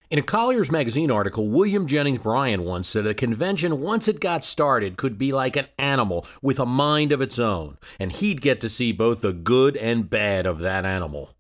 In a Collier's Magazine article, William Jennings Bryan once said a convention, once it got started, could be like an animal with a mind of its own, and he'd get to see both the good and bad of that animal.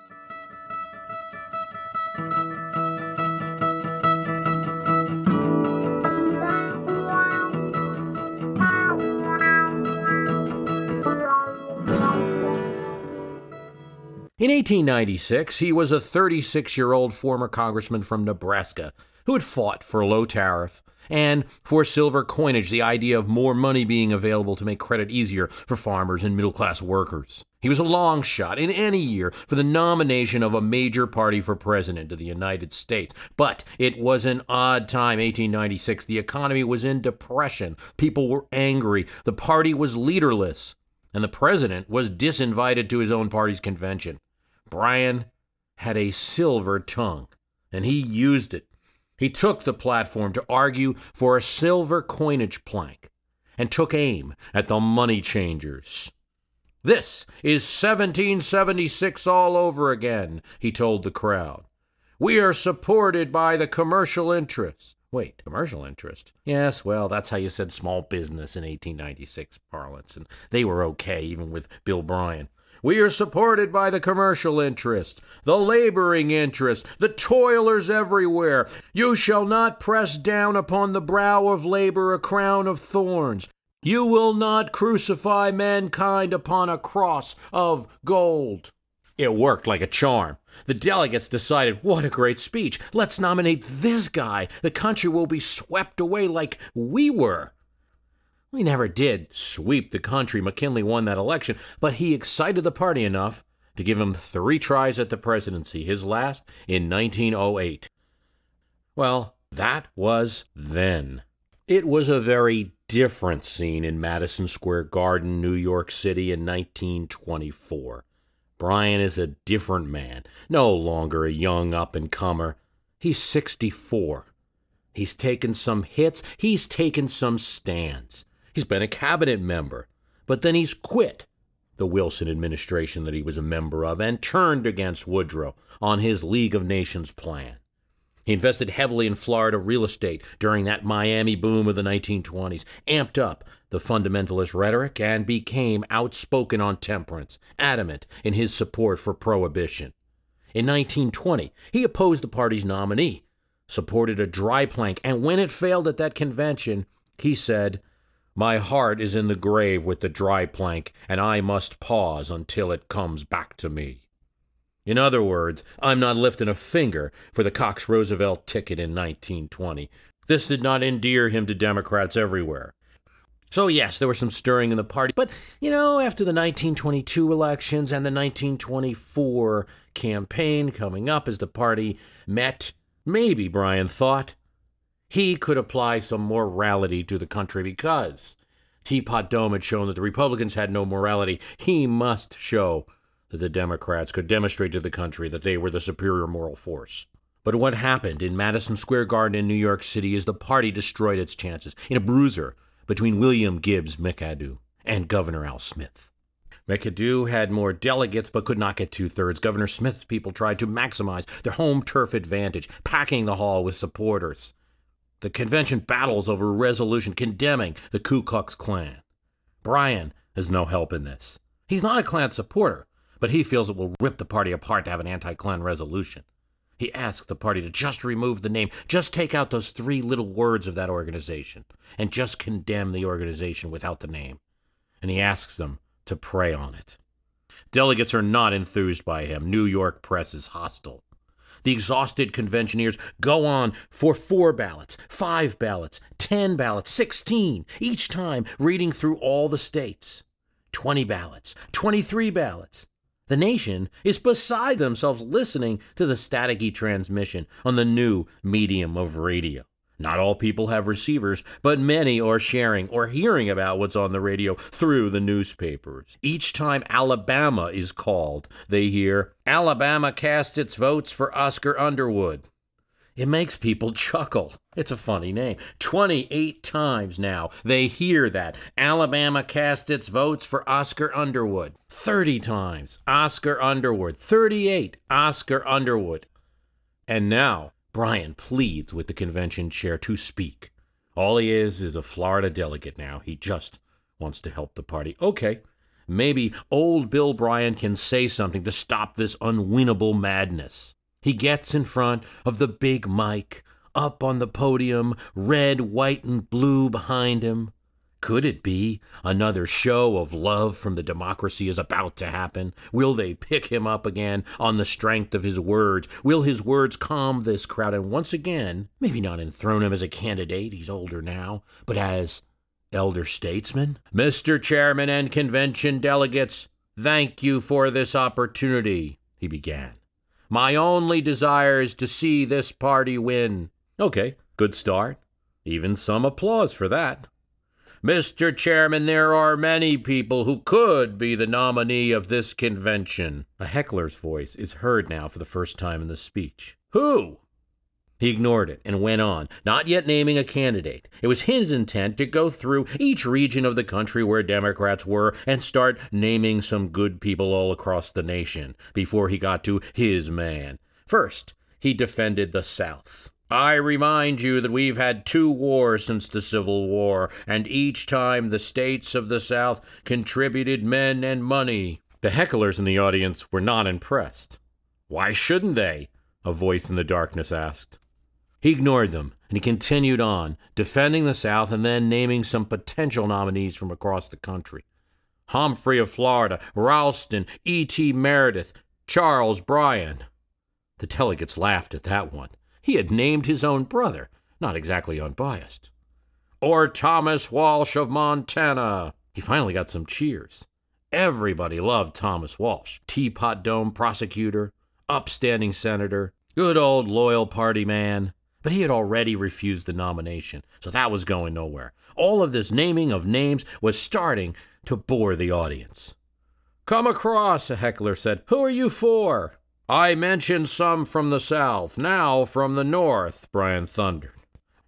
In 1896, he was a 36-year-old former congressman from Nebraska who had fought for low tariff and for silver coinage, the idea of more money being available to make credit easier for farmers and middle-class workers. He was a long shot in any year for the nomination of a major party for president of the United States. But it was an odd time, 1896. The economy was in depression. People were angry. The party was leaderless. And the president was disinvited to his own party's convention. Bryan had a silver tongue, and he used it. He took the platform to argue for a silver coinage plank and took aim at the money changers. "This is 1776 all over again," he told the crowd. "We are supported by the commercial interest." Wait, commercial interest? Yes, well, that's how you said small business in 1896 parlance, and they were okay even with Bill Bryan. "We are supported by the commercial interest, the laboring interest, the toilers everywhere. You shall not press down upon the brow of labor a crown of thorns. You will not crucify mankind upon a cross of gold." It worked like a charm. The delegates decided, what a great speech. Let's nominate this guy. The country will be swept away like we were. We never did sweep the country. McKinley won that election, but he excited the party enough to give him 3 tries at the presidency, his last in 1908. Well, that was then. It was a very different scene in Madison Square Garden, New York City in 1924. Bryan is a different man, no longer a young up-and-comer. He's 64. He's taken some hits. He's taken some stands. He's been a cabinet member, but then he's quit the Wilson administration that he was a member of and turned against Woodrow on his League of Nations plan. He invested heavily in Florida real estate during that Miami boom of the 1920s, amped up the fundamentalist rhetoric, and became outspoken on temperance, adamant in his support for prohibition. In 1920, he opposed the party's nominee, supported a dry plank, and when it failed at that convention, he said, "My heart is in the grave with the dry plank, and I must pause until it comes back to me." In other words, I'm not lifting a finger for the Cox-Roosevelt ticket in 1920. This did not endear him to Democrats everywhere. So yes, there was some stirring in the party, but, after the 1922 elections and the 1924 campaign coming up as the party met, maybe, Bryan thought, he could apply some morality to the country because Teapot Dome had shown that the Republicans had no morality. He must show that the Democrats could demonstrate to the country that they were the superior moral force. But what happened in Madison Square Garden in New York City is the party destroyed its chances in a bruiser between William Gibbs McAdoo and Governor Al Smith. McAdoo had more delegates but could not get 2/3. Governor Smith's people tried to maximize their home turf advantage, packing the hall with supporters. The convention battles over a resolution condemning the Ku Klux Klan. Bryan has no help in this. He's not a Klan supporter, but he feels it will rip the party apart to have an anti-Klan resolution. He asks the party to just remove the name, just take out those 3 little words of that organization, and just condemn the organization without the name. And he asks them to pray on it. Delegates are not enthused by him. New York press is hostile. The exhausted conventioneers go on for 4 ballots, 5 ballots, 10 ballots, 16, each time reading through all the states. 20 ballots, 23 ballots. The nation is beside themselves listening to the staticky transmission on the new medium of radio. Not all people have receivers, but many are sharing or hearing about what's on the radio through the newspapers. Each time Alabama is called, they hear, "Alabama cast its votes for Oscar Underwood." It makes people chuckle. It's a funny name. 28 times now they hear that. Alabama cast its votes for Oscar Underwood. 30 times, Oscar Underwood. 38, Oscar Underwood. And now, Bryan pleads with the convention chair to speak. All he is a Florida delegate now. He just wants to help the party. Okay, maybe old Bill Bryan can say something to stop this unwinnable madness. He gets in front of the big mic, up on the podium, red, white, and blue behind him. Could it be another show of love from the democracy is about to happen? Will they pick him up again on the strength of his words? Will his words calm this crowd and once again, maybe not enthrone him as a candidate, he's older now, but as elder statesman? Mr. Chairman and convention delegates, thank you for this opportunity, he began. My only desire is to see this party win. Okay, good start. Even some applause for that. Mr. Chairman, there are many people who could be the nominee of this convention. A heckler's voice is heard now for the first time in the speech. Who? He ignored it and went on, not yet naming a candidate. It was his intent to go through each region of the country where Democrats were and start naming some good people all across the nation before he got to his man. First, he defended the South. I remind you that we've had 2 wars since the Civil War, and each time the states of the South contributed men and money. The hecklers in the audience were not impressed. Why shouldn't they? A voice in the darkness asked. He ignored them, and he continued on, defending the South and then naming some potential nominees from across the country. Humphrey of Florida, Ralston, E.T. Meredith, Charles Bryan. The delegates laughed at that one. He had named his own brother, not exactly unbiased. Or Thomas Walsh of Montana. He finally got some cheers. Everybody loved Thomas Walsh, Teapot Dome prosecutor, upstanding senator, good old loyal party man. But he had already refused the nomination, so that was going nowhere. All of this naming of names was starting to bore the audience. Come across, a heckler said. Who are you for? I mentioned some from the South, now from the North, Bryan thundered.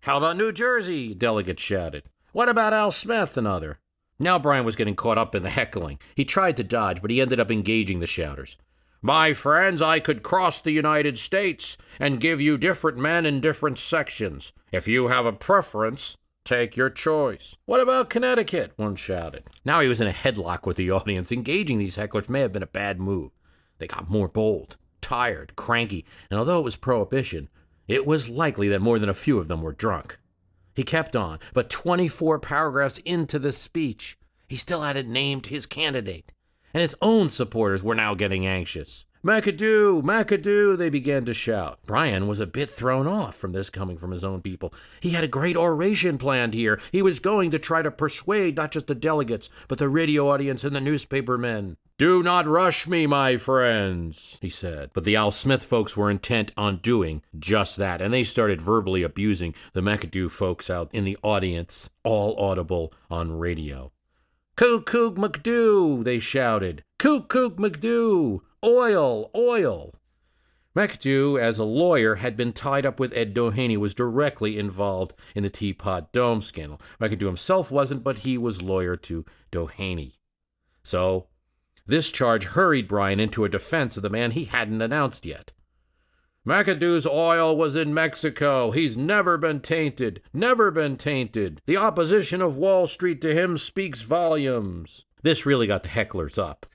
How about New Jersey? Delegates shouted. What about Al Smith, another? Now Bryan was getting caught up in the heckling. He tried to dodge, but he ended up engaging the shouters. My friends, I could cross the United States and give you different men in different sections. If you have a preference, take your choice. What about Connecticut? One shouted. Now he was in a headlock with the audience. Engaging these hecklers may have been a bad move. They got more bold, tired, cranky, and although it was prohibition, it was likely that more than a few of them were drunk. He kept on, but 24 paragraphs into the speech, he still hadn't named his candidate, and his own supporters were now getting anxious. McAdoo, McAdoo, they began to shout. Bryan was a bit thrown off from this coming from his own people. He had a great oration planned here. He was going to try to persuade not just the delegates, but the radio audience and the newspaper men. Do not rush me, my friends, he said. But the Al Smith folks were intent on doing just that, and they started verbally abusing the McAdoo folks out in the audience, all audible on radio. Kook McDoo, they shouted. Kook McDoo! Oil, oil! McAdoo, as a lawyer, had been tied up with Ed Doheny, was directly involved in the Teapot Dome scandal. McAdoo himself wasn't, but he was lawyer to Doheny. So, this charge hurried Bryan into a defense of the man he hadn't announced yet. McAdoo's oil was in Mexico. He's never been tainted. Never been tainted. The opposition of Wall Street to him speaks volumes. This really got the hecklers up.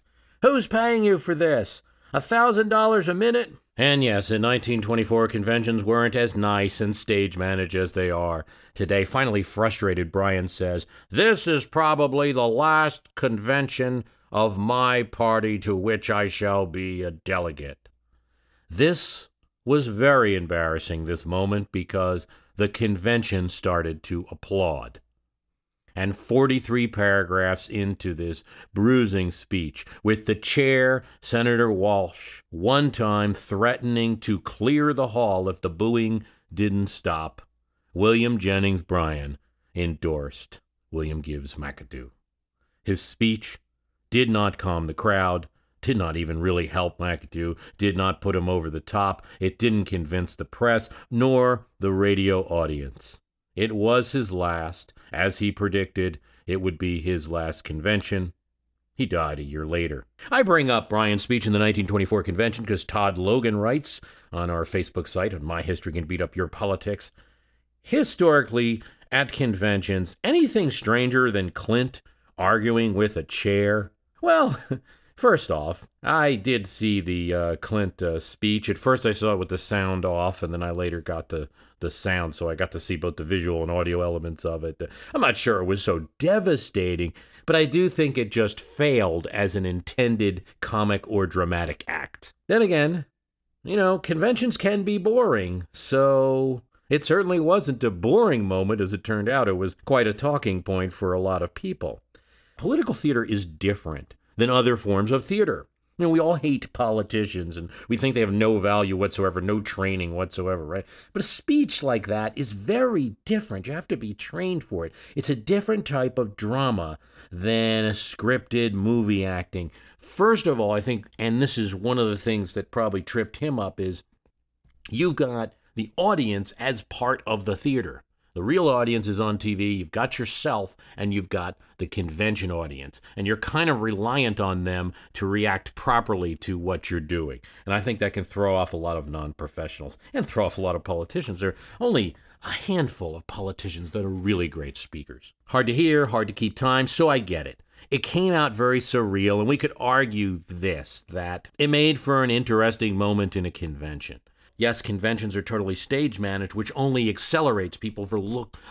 Who's paying you for this? $1,000 a minute? And yes, in 1924, conventions weren't as nice and stage-managed as they are today. Finally frustrated, Bryan says, this is probably the last convention of my party to which I shall be a delegate. This was very embarrassing, this moment, because the convention started to applaud. And 43 paragraphs into this bruising speech, with the chair, Senator Walsh, one time threatening to clear the hall if the booing didn't stop, William Jennings Bryan endorsed William Gibbs McAdoo. His speech did not calm the crowd, did not even really help McAdoo, did not put him over the top. It didn't convince the press, nor the radio audience. It was his last. As he predicted, it would be his last convention. He died a year later. I bring up Bryan's speech in the 1924 convention because Todd Logan writes on our Facebook site, on My History Can Beat Up Your Politics, historically, at conventions, anything stranger than Clint arguing with a chair? Well, first off, I did see the Clint speech. At first I saw it with the sound off, and then I later got the sound, so I got to see both the visual and audio elements of it. I'm not sure it was so devastating, but I do think it just failed as an intended comic or dramatic act. Then again, conventions can be boring, so it certainly wasn't a boring moment. As it turned out, it was quite a talking point for a lot of people. Political theater is different than other forms of theater. We all hate politicians, and we think they have no value whatsoever, no training whatsoever, right? But a speech like that is very different. You have to be trained for it. It's a different type of drama than a scripted movie acting. First of all, I think, and this is one of the things that probably tripped him up, is you've got the audience as part of the theater. The real audience is on TV, you've got yourself, and you've got the convention audience. And you're kind of reliant on them to react properly to what you're doing. And I think that can throw off a lot of non-professionals and throw off a lot of politicians. There are only a handful of politicians that are really great speakers. Hard to hear, hard to keep time, so I get it. It came out very surreal, and we could argue that it made for an interesting moment in a convention. Yes, conventions are totally stage managed, which only accelerates people for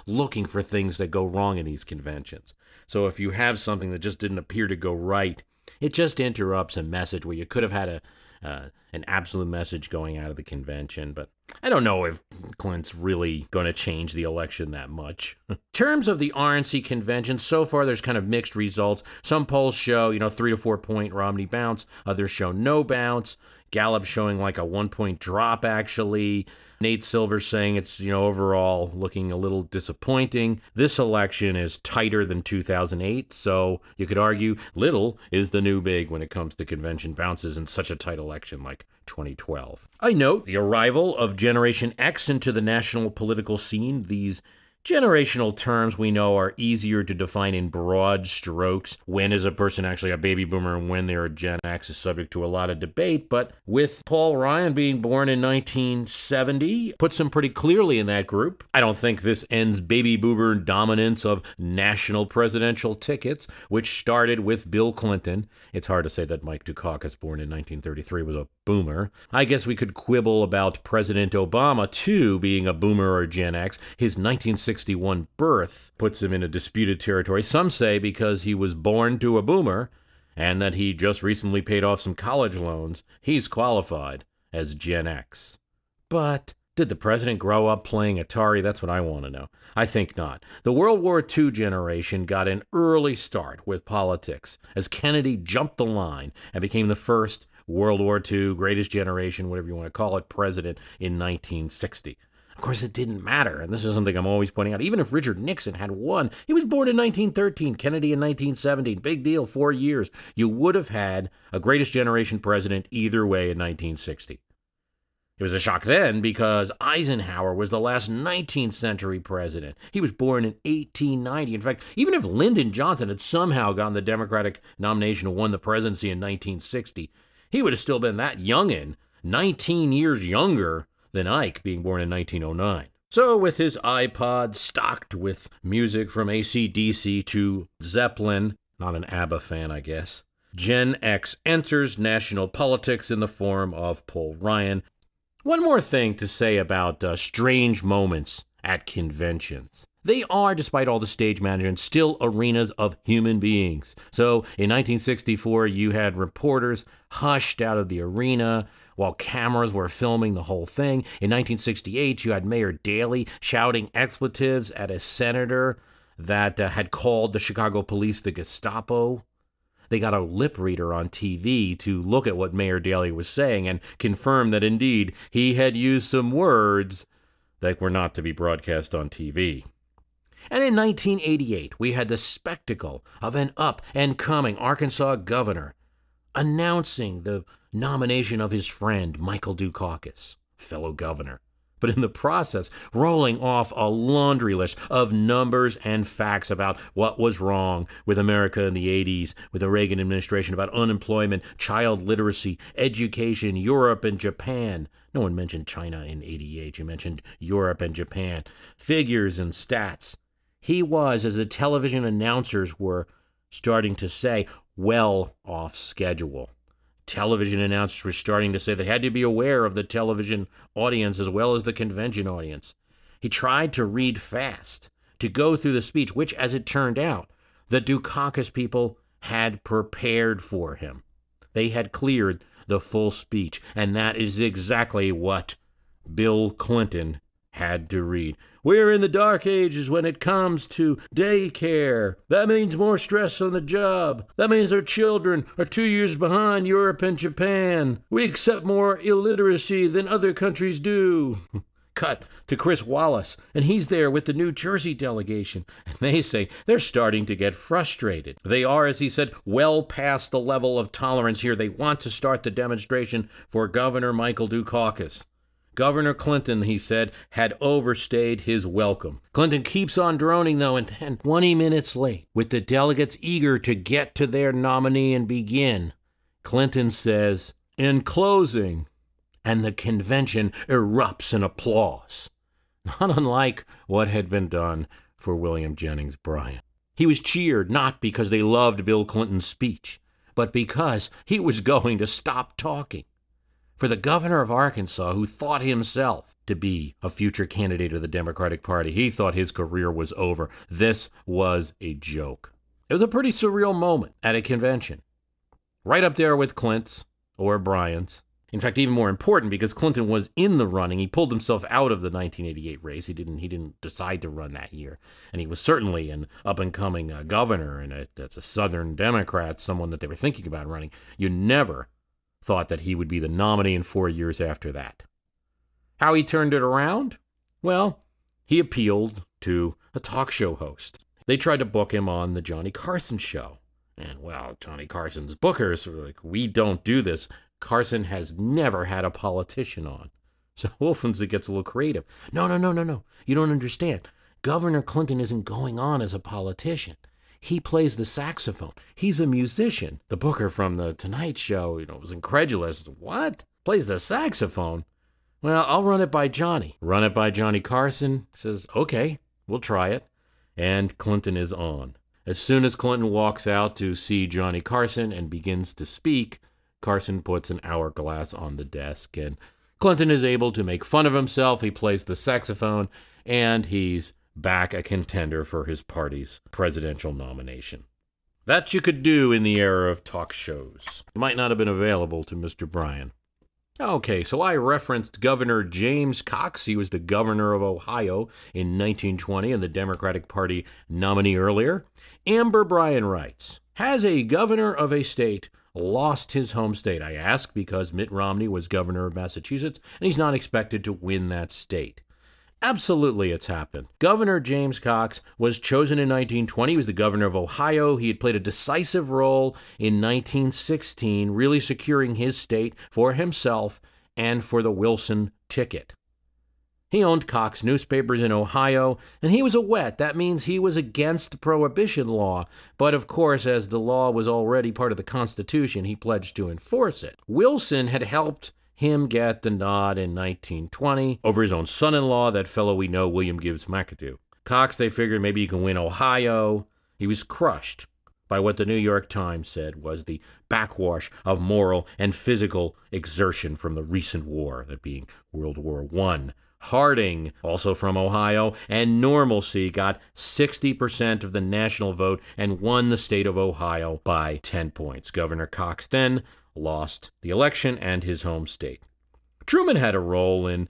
looking for things that go wrong in these conventions. So if you have something that just didn't appear to go right, it just interrupts a message where you could have had an absolute message going out of the convention. But I don't know if Clint's really going to change the election that much. In terms of the RNC convention, so far there's kind of mixed results. Some polls show, 3 to 4 point Romney bounce. Others show no bounce. Gallup showing like a 1 point drop, actually. Nate Silver saying it's, overall looking a little disappointing. This election is tighter than 2008, so you could argue little is the new big when it comes to convention bounces in such a tight election like 2012. I note the arrival of Generation X into the national political scene. These generational terms we know are easier to define in broad strokes. When is a person actually a baby boomer and when they're a Gen X is subject to a lot of debate, but with Paul Ryan being born in 1970, puts him pretty clearly in that group. I don't think this ends baby boomer dominance of national presidential tickets, which started with Bill Clinton. It's hard to say that Mike Dukakis, born in 1933, was a boomer. I guess we could quibble about President Obama, too, being a boomer or Gen X. His 1961 birth puts him in a disputed territory. Some say because he was born to a boomer and that he just recently paid off some college loans, he's qualified as Gen X. But did the president grow up playing Atari? That's what I want to know. I think not. The World War II generation got an early start with politics as Kennedy jumped the line and became the first World War II, greatest generation, whatever you want to call it, president in 1960. Of course, it didn't matter, and this is something I'm always pointing out. Even if Richard Nixon had won, he was born in 1913, Kennedy in 1917. Big deal, 4 years. You would have had a greatest generation president either way in 1960. It was a shock then because Eisenhower was the last 19th century president. He was born in 1890. In fact, even if Lyndon Johnson had somehow gotten the Democratic nomination and won the presidency in 1960, he would have still been that youngin', 19 years younger than Ike, being born in 1909. So with his iPod stocked with music from AC/DC to Zeppelin, not an ABBA fan, I guess, Gen X enters national politics in the form of Paul Ryan. One more thing to say about strange moments at conventions. They are, despite all the stage management, still arenas of human beings. So in 1964, you had reporters hushed out of the arena while cameras were filming the whole thing. In 1968, you had Mayor Daley shouting expletives at a senator that had called the Chicago police the Gestapo. They got a lip reader on TV to look at what Mayor Daley was saying and confirm that indeed he had used some words that were not to be broadcast on TV. And in 1988, we had the spectacle of an up-and-coming Arkansas governor announcing the nomination of his friend, Michael Dukakis, fellow governor. but in the process, rolling off a laundry list of numbers and facts about what was wrong with America in the 80s, with the Reagan administration, about unemployment, child literacy, education, Europe and Japan. No one mentioned China in 88. You mentioned Europe and Japan. Figures and stats. He was, as the television announcers were starting to say, well off schedule. Television announcers were starting to say they had to be aware of the television audience as well as the convention audience. He tried to read fast, to go through the speech, which, as it turned out, the Dukakis people had prepared for him. They had cleared the full speech, and that is exactly what Bill Clinton had to read. We're in the dark ages when it comes to daycare. That means more stress on the job. That means our children are 2 years behind Europe and Japan. We accept more illiteracy than other countries do. Cut to Chris Wallace, and he's there with the New Jersey delegation, and they say they're starting to get frustrated. They are, as he said, well past the level of tolerance here. They want to start the demonstration for Governor Michael Dukakis. Governor Clinton, he said, had overstayed his welcome. Clinton keeps on droning, though, and 20 minutes late, with the delegates eager to get to their nominee and begin, Clinton says, "In closing," and the convention erupts in applause, not unlike what had been done for William Jennings Bryan. He was cheered not because they loved Bill Clinton's speech, but because he was going to stop talking. For the governor of Arkansas, who thought himself to be a future candidate of the Democratic Party, he thought his career was over. This was a joke. It was a pretty surreal moment at a convention, right up there with Clint's or Bryan's. In fact, even more important, because Clinton was in the running. He pulled himself out of the 1988 race. He didn't decide to run that year. And he was certainly an up-and-coming governor, and that's a Southern Democrat, someone that they were thinking about running. You never thought that he would be the nominee in 4 years after that. How he turned it around? Well, he appealed to a talk show host. They tried to book him on the Johnny Carson show. And, well, Johnny Carson's bookers were like, we don't do this. Carson has never had a politician on. So Wolfenson gets a little creative. No. You don't understand. Governor Clinton isn't going on as a politician. He plays the saxophone. He's a musician. The booker from the Tonight Show, was incredulous. What? Plays the saxophone? Well, I'll run it by Johnny. Run it by Johnny Carson. Says, okay, we'll try it. And Clinton is on. As soon as Clinton walks out to see Johnny Carson and begins to speak, Carson puts an hourglass on the desk, and Clinton is able to make fun of himself. He plays the saxophone, and he's back a contender for his party's presidential nomination. That you could do in the era of talk shows. It might not have been available to Mr. Bryan. Okay, so I referenced Governor James Cox. He was the governor of Ohio in 1920 and the Democratic Party nominee earlier. Amber Bryan writes, has a governor of a state lost his home state? I ask because Mitt Romney was governor of Massachusetts, and he's not expected to win that state. Absolutely, it's happened. Governor James Cox was chosen in 1920. He was the governor of Ohio. He had played a decisive role in 1916, really securing his state for himself and for the Wilson ticket. He owned Cox newspapers in Ohio, and he was a wet. That means he was against prohibition law. But of course, as the law was already part of the Constitution, he pledged to enforce it. Wilson had helped him get the nod in 1920 over his own son-in-law, that fellow we know, William Gibbs McAdoo. Cox, they figured maybe he can win Ohio. He was crushed by what the New York Times said was the backwash of moral and physical exertion from the recent war, that being World War I. Harding, also from Ohio, and Normalcy got 60% of the national vote and won the state of Ohio by 10 points. Governor Cox then lost the election and his home state. Truman had a role in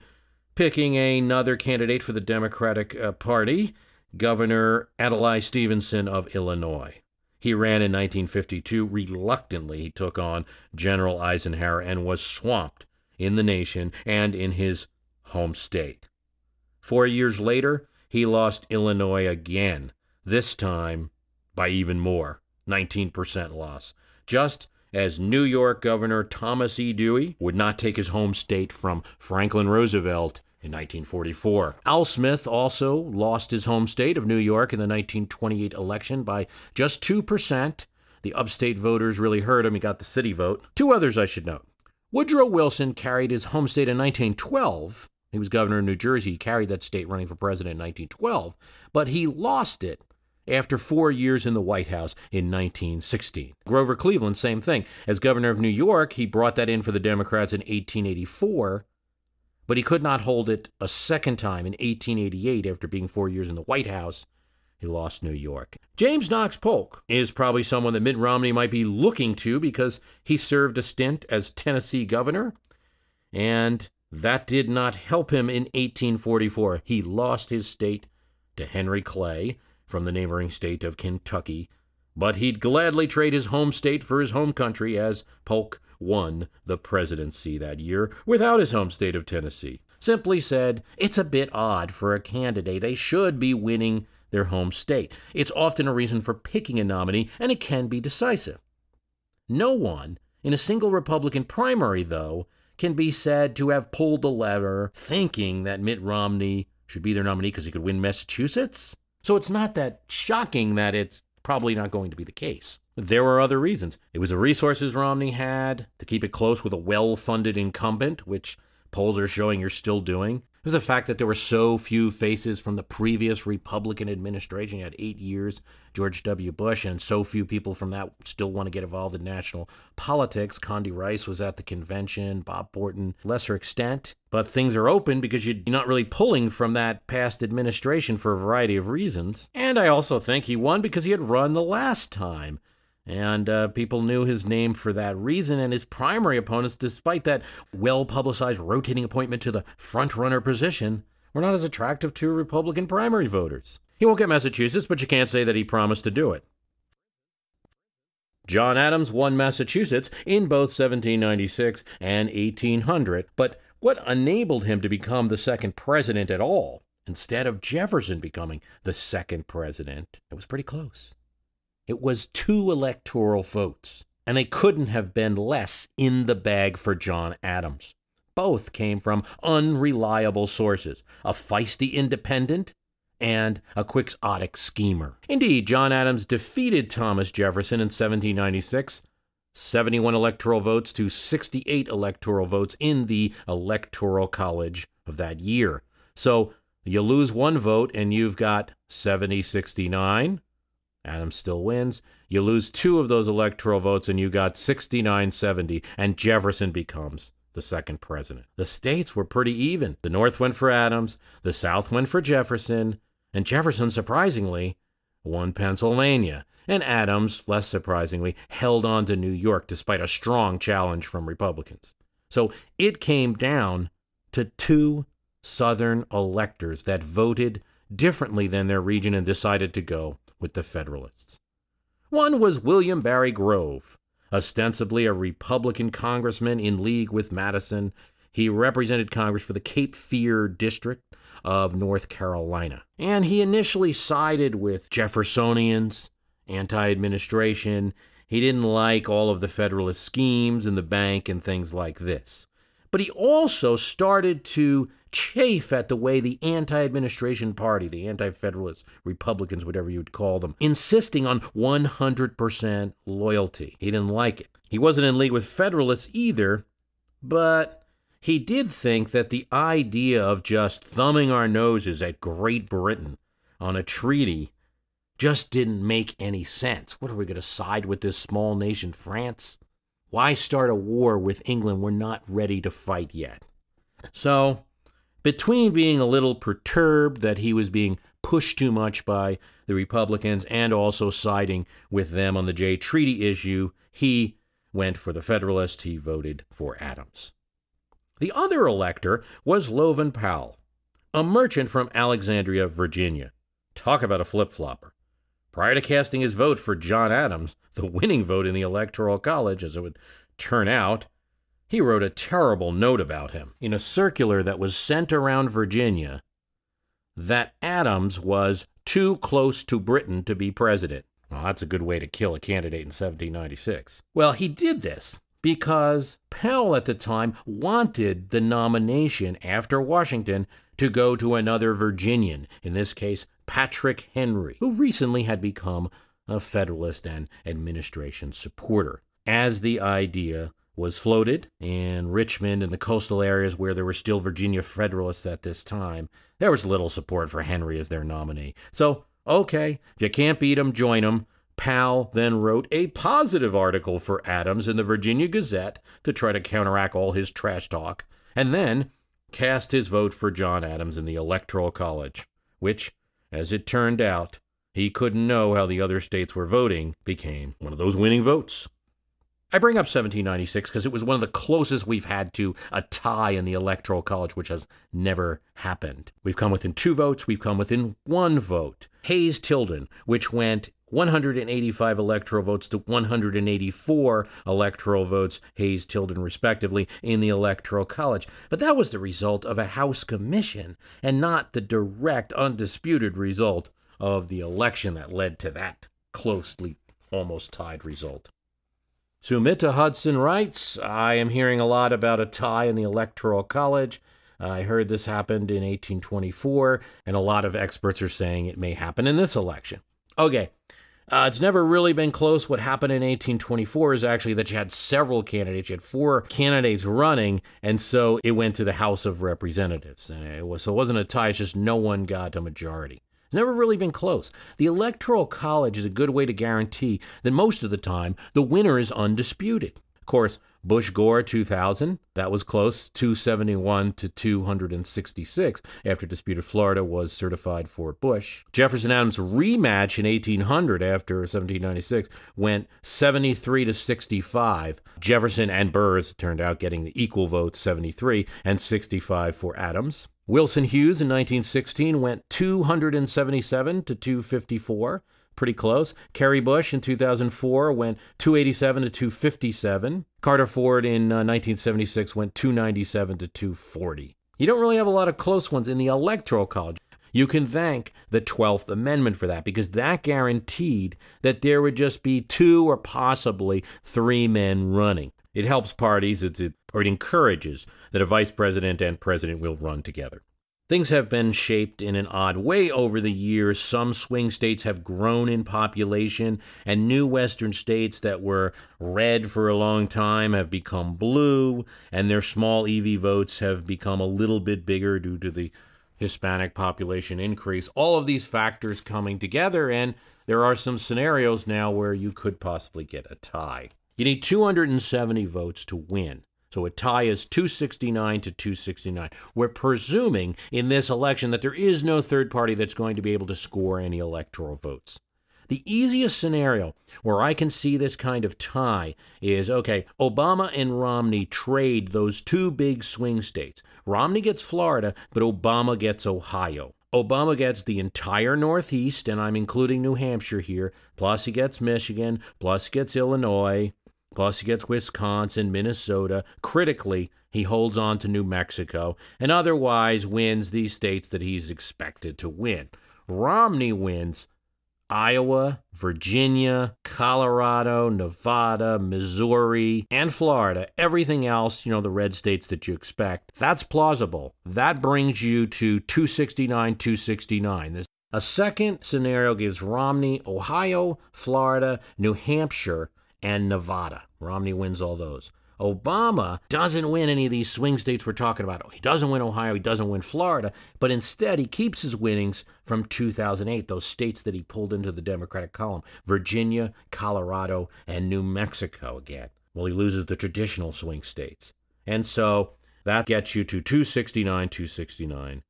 picking another candidate for the Democratic Party, Governor Adlai Stevenson of Illinois. He ran in 1952. Reluctantly, he took on General Eisenhower and was swamped in the nation and in his home state. 4 years later, he lost Illinois again, this time by even more, 19% loss. Just as New York Governor Thomas E. Dewey would not take his home state from Franklin Roosevelt in 1944. Al Smith also lost his home state of New York in the 1928 election by just 2%. The upstate voters really hurt him. He got the city vote. Two others I should note. Woodrow Wilson carried his home state in 1912. He was governor of New Jersey. He carried that state running for president in 1912, but he lost it after 4 years in the White House in 1916. Grover Cleveland, same thing. As governor of New York, he brought that in for the Democrats in 1884, but he could not hold it a second time in 1888 after being 4 years in the White House. He lost New York. James Knox Polk is probably someone that Mitt Romney might be looking to because he served a stint as Tennessee governor, and that did not help him in 1844. He lost his state to Henry Clay from the neighboring state of Kentucky, but he'd gladly trade his home state for his home country as Polk won the presidency that year without his home state of Tennessee. Simply said, it's a bit odd for a candidate. They should be winning their home state. It's often a reason for picking a nominee, and it can be decisive. No one in a single Republican primary, though, can be said to have pulled the lever thinking that Mitt Romney should be their nominee because he could win Massachusetts. So it's not that shocking that it's probably not going to be the case. There were other reasons. It was the resources Romney had to keep it close with a well-funded incumbent, which polls are showing you're still doing. It was the fact that there were so few faces from the previous Republican administration. You had 8 years, George W. Bush, and so few people from that still want to get involved in national politics. Condi Rice was at the convention, Bob Borton, lesser extent. But things are open because you're not really pulling from that past administration for a variety of reasons. And I also think he won because he had run the last time. And people knew his name for that reason, and his primary opponents, despite that well-publicized rotating appointment to the front-runner position, were not as attractive to Republican primary voters. He won't get Massachusetts, but you can't say that he promised to do it. John Adams won Massachusetts in both 1796 and 1800, but what enabled him to become the second president at all, instead of Jefferson becoming the second president, it was pretty close. It was 2 electoral votes, and they couldn't have been less in the bag for John Adams. Both came from unreliable sources, a feisty independent and a quixotic schemer. Indeed, John Adams defeated Thomas Jefferson in 1796, 71 electoral votes to 68 electoral votes in the Electoral College of that year. So you lose 1 vote and you've got 70-69. Adams still wins. You lose 2 of those electoral votes and you got 69-70, and Jefferson becomes the second president. The states were pretty even. The North went for Adams, the South went for Jefferson, and Jefferson, surprisingly, won Pennsylvania. And Adams, less surprisingly, held on to New York despite a strong challenge from Republicans. So it came down to 2 Southern electors that voted differently than their region and decided to go with the Federalists. One was William Barry Grove, ostensibly a Republican congressman in league with Madison. He represented Congress for the Cape Fear district of North Carolina. And he initially sided with Jeffersonians, anti-administration. He didn't like all of the Federalist schemes and the bank and things like this. But he also started to chafe at the way the anti-administration party, the anti-Federalist Republicans, whatever you'd call them, insisting on 100% loyalty. He didn't like it. He wasn't in league with Federalists either, but he did think that the idea of just thumbing our noses at Great Britain on a treaty just didn't make any sense. What, are we going to side with this small nation, France? Why start a war with England? We're not ready to fight yet. So, between being a little perturbed that he was being pushed too much by the Republicans and also siding with them on the Jay Treaty issue, he went for the Federalists. He voted for Adams. The other elector was Lovan Powell, a merchant from Alexandria, Virginia. Talk about a flip-flopper. Prior to casting his vote for John Adams, the winning vote in the Electoral College, as it would turn out, he wrote a terrible note about him in a circular that was sent around Virginia that Adams was too close to Britain to be president. Well, that's a good way to kill a candidate in 1796. Well, he did this because Pell at the time wanted the nomination after Washington to go to another Virginian, in this case, Patrick Henry, who recently had become a Federalist and administration supporter. As the idea was floated in Richmond and the coastal areas where there were still Virginia Federalists at this time, there was little support for Henry as their nominee. So, okay, if you can't beat him, join him. Powell then wrote a positive article for Adams in the Virginia Gazette to try to counteract all his trash talk, and then cast his vote for John Adams in the Electoral College, which, as it turned out, he couldn't know how the other states were voting, became one of those winning votes. I bring up 1796 because it was one of the closest we've had to a tie in the Electoral College, which has never happened. We've come within 2 votes, we've come within 1 vote. Hayes-Tilden, which went 185 electoral votes to 184 electoral votes, Hayes-Tilden respectively, in the Electoral College. But that was the result of a House commission and not the direct, undisputed result of the election that led to that closely almost tied result. Sumita Hudson writes, I am hearing a lot about a tie in the Electoral College. I heard this happened in 1824, and a lot of experts are saying it may happen in this election. Okay, it's never really been close. What happened in 1824 is actually that you had several candidates. You had 4 candidates running, and so it went to the House of Representatives. And it wasn't a tie, it's just no one got a majority. It's never really been close. The Electoral College is a good way to guarantee that most of the time the winner is undisputed. Of course, Bush-Gore 2000, that was close, 271 to 266 after disputed Florida was certified for Bush. Jefferson-Adams rematch in 1800 after 1796 went 73 to 65. Jefferson and Burr, as it turned out, getting the equal votes, 73 and 65 for Adams. Wilson-Hughes in 1916 went 277 to 254. Pretty close. Kerry Bush in 2004 went 287 to 257. Carter Ford in 1976 went 297 to 240. You don't really have a lot of close ones in the Electoral College. You can thank the 12th Amendment for that, because that guaranteed that there would just be 2 or possibly 3 men running. It helps parties, it encourages that a vice president and president will run together. Things have been shaped in an odd way over the years. Some swing states have grown in population, and new western states that were red for a long time have become blue, and their small EV votes have become a little bit bigger due to the Hispanic population increase. All of these factors coming together, and there are some scenarios now where you could possibly get a tie. You need 270 votes to win. So a tie is 269 to 269. We're presuming in this election that there is no third party that's going to be able to score any electoral votes. The easiest scenario where I can see this kind of tie is, okay, Obama and Romney trade those 2 big swing states. Romney gets Florida, but Obama gets Ohio. Obama gets the entire Northeast, and I'm including New Hampshire here, plus he gets Michigan, plus he gets Illinois, plus he gets Wisconsin, Minnesota. Critically, he holds on to New Mexico and otherwise wins these states that he's expected to win. Romney wins Iowa, Virginia, Colorado, Nevada, Missouri, and Florida. Everything else, the red states that you expect. That's plausible. That brings you to 269, 269. A second scenario gives Romney Ohio, Florida, New Hampshire, and Nevada. Romney wins all those. Obama doesn't win any of these swing states we're talking about. He doesn't win Ohio, he doesn't win Florida, but instead he keeps his winnings from 2008, those states that he pulled into the Democratic column, Virginia, Colorado, and New Mexico again. Well, he loses the traditional swing states. And so that gets you to 269, 269.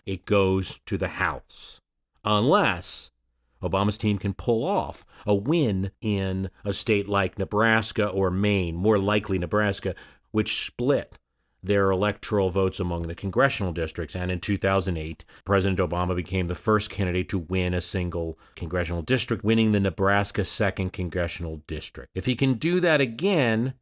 It goes to the House. Unless Obama's team can pull off a win in a state like Nebraska or Maine, more likely Nebraska, which split their electoral votes among the congressional districts. And in 2008, President Obama became the first candidate to win a single congressional district, winning the Nebraska 2nd Congressional District. If he can do that again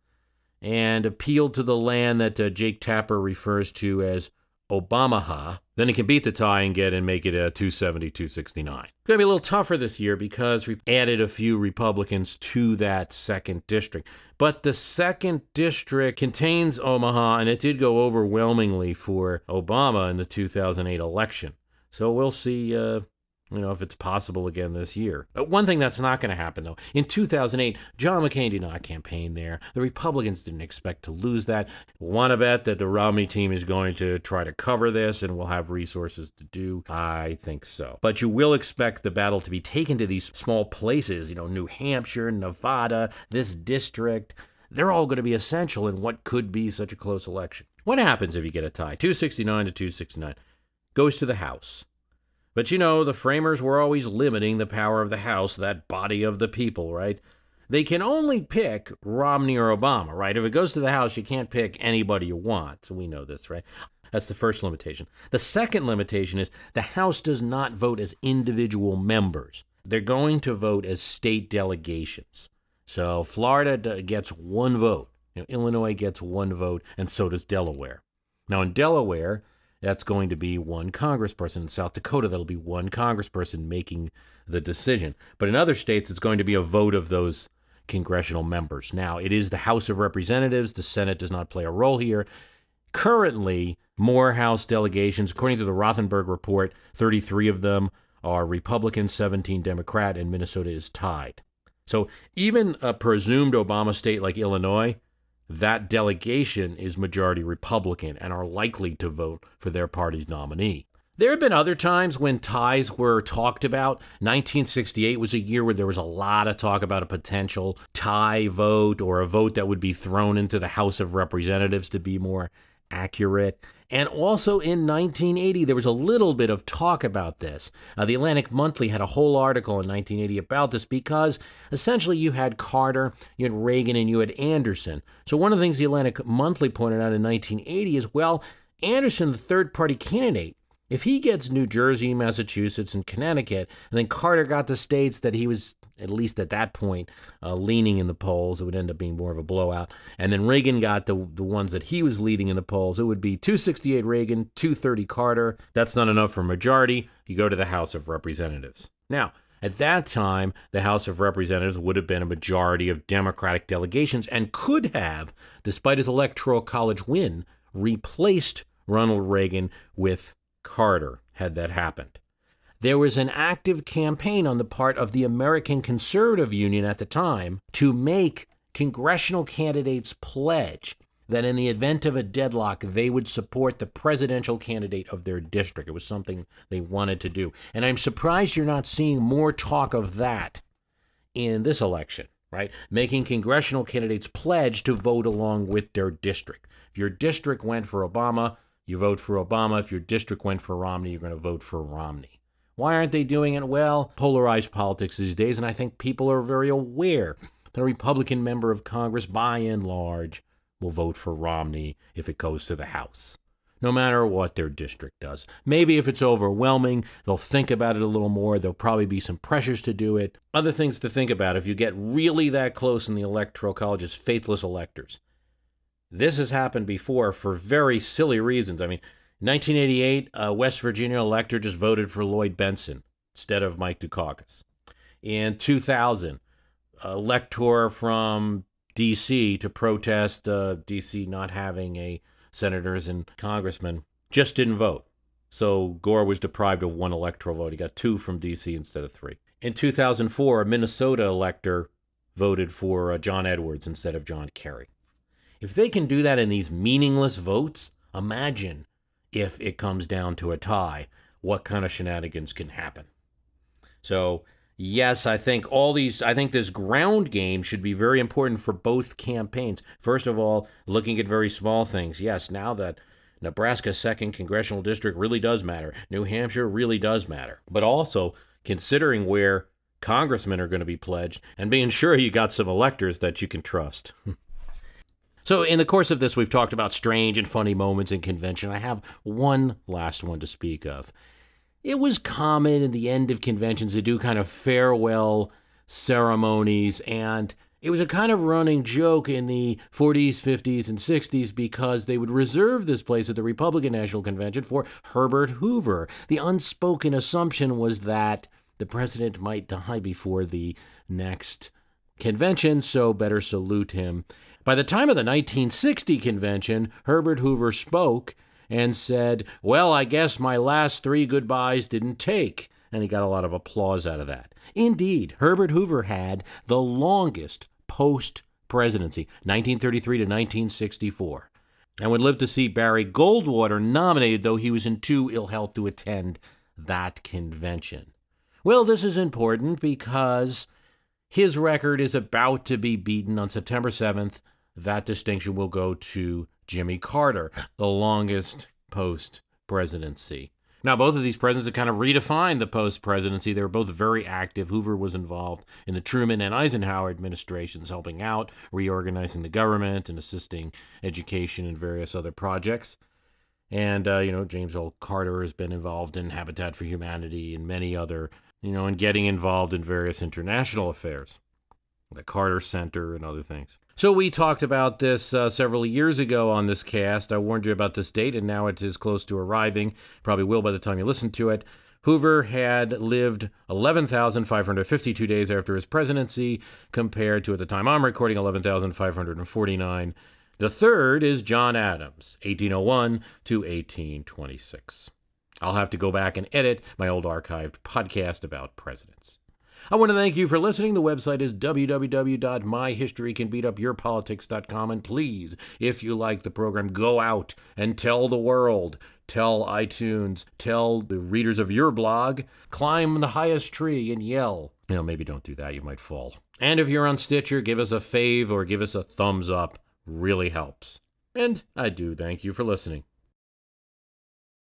and appeal to the land that Jake Tapper refers to as Omaha, then he can beat the tie and make it a 270, 269. It's going to be a little tougher this year because we added a few Republicans to that 2nd district. But the 2nd district contains Omaha, and it did go overwhelmingly for Obama in the 2008 election. So we'll see if it's possible again this year. One thing that's not going to happen, though, in 2008, John McCain did not campaign there. The Republicans didn't expect to lose that. We'll want to bet that the Romney team is going to try to cover this and will have resources to do. I think so. But you will expect the battle to be taken to these small places, New Hampshire, Nevada, this district. They're all going to be essential in what could be such a close election. What happens if you get a tie? 269 to 269 goes to the House. But the framers were always limiting the power of the House, that body of the people, right? They can only pick Romney or Obama, right? If it goes to the House, you can't pick anybody you want. So we know this, right? That's the first limitation. The second limitation is the House does not vote as individual members. They're going to vote as state delegations. So Florida gets one vote. Illinois gets one vote, and so does Delaware. Now, in Delaware, that's going to be one congressperson. In South Dakota, that'll be one congressperson making the decision. But in other states, it's going to be a vote of those congressional members. Now, it is the House of Representatives. The Senate does not play a role here. Currently, more House delegations, according to the Rothenberg report, 33 of them are Republican, 17 Democrat, and Minnesota is tied. So even a presumed Obama state like Illinois, that delegation is majority Republican and are likely to vote for their party's nominee. There have been other times when ties were talked about. 1968 was a year where there was a lot of talk about a potential tie vote or a vote that would be thrown into the House of Representatives to be more accurate. And also in 1980, there was a little bit of talk about this. The Atlantic Monthly had a whole article in 1980 about this because essentially you had Carter, you had Reagan, and you had Anderson. So one of the things the Atlantic Monthly pointed out in 1980 is, well, Anderson, the third-party candidate, if he gets New Jersey, Massachusetts, and Connecticut, and then Carter got the states that he was, at least at that point, leaning in the polls, it would end up being more of a blowout. And then Reagan got the ones that he was leading in the polls. It would be 268 Reagan, 230 Carter. That's not enough for majority. You go to the House of Representatives. Now, at that time, the House of Representatives would have been a majority of Democratic delegations and could have, despite his Electoral College win, replaced Ronald Reagan with Carter had that happened. There was an active campaign on the part of the American Conservative Union at the time to make congressional candidates pledge that in the event of a deadlock, they would support the presidential candidate of their district. It was something they wanted to do. And I'm surprised you're not seeing more talk of that in this election, right? Making congressional candidates pledge to vote along with their district. If your district went for Obama, you vote for Obama. If your district went for Romney, you're going to vote for Romney. Why aren't they doing it? Well, polarized politics these days, and I think people are very aware that a Republican member of Congress, by and large, will vote for Romney if it goes to the House, no matter what their district does. Maybe if it's overwhelming, they'll think about it a little more. There'll probably be some pressures to do it. Other things to think about if you get really that close in the Electoral College is faithless electors. This has happened before for very silly reasons. I mean, 1988, a West Virginia elector just voted for Lloyd Benson instead of Mike Dukakis. In 2000, an elector from D.C. to protest D.C. not having a senators and congressmen just didn't vote. So Gore was deprived of one electoral vote. He got 2 from D.C. instead of 3. In 2004, a Minnesota elector voted for John Edwards instead of John Kerry. If they can do that in these meaningless votes, imagine if it comes down to a tie, what kind of shenanigans can happen. So, yes, I think this ground game should be very important for both campaigns. First of all, looking at very small things. Yes, now that Nebraska's 2nd congressional district really does matter. New Hampshire really does matter. But also considering where congressmen are going to be pledged and being sure you got some electors that you can trust. So in the course of this, we've talked about strange and funny moments in convention. I have one last one to speak of. It was common at the end of conventions to do kind of farewell ceremonies, and It was a kind of running joke in the 40s, 50s, and 60s because they would reserve this place at the Republican National Convention for Herbert Hoover. The unspoken assumption was that the president might die before the next convention, so better salute him. By the time of the 1960 convention, Herbert Hoover spoke and said, "Well, I guess my last 3 goodbyes didn't take." And he got a lot of applause out of that. Indeed, Herbert Hoover had the longest post-presidency, 1933 to 1964, and would live to see Barry Goldwater nominated, though he was in too ill health to attend that convention. Well, this is important because his record is about to be beaten on September 7th. That distinction will go to Jimmy Carter, the longest post-presidency. Now, both of these presidents have kind of redefined the post-presidency. They were both very active. Hoover was involved in the Truman and Eisenhower administrations, helping out, reorganizing the government, and assisting education and various other projects. And, James L. Carter has been involved in Habitat for Humanity and many other, and getting involved in various international affairs, the Carter Center and other things. So we talked about this several years ago on this cast. I warned you about this date, and now it is close to arriving. Probably will by the time you listen to it. Hoover had lived 11,552 days after his presidency, compared to, at the time I'm recording, 11,549. The third is John Adams, 1801 to 1826. I'll have to go back and edit my old archived podcast about presidents. I want to thank you for listening. The website is www.myhistorycanbeatupyourpolitics.com. And please, if you like the program, go out and tell the world. Tell iTunes. Tell the readers of your blog. Climb the highest tree and yell. Maybe don't do that. You might fall. And if you're on Stitcher, give us a fave or give us a thumbs up. Really helps. And I do thank you for listening.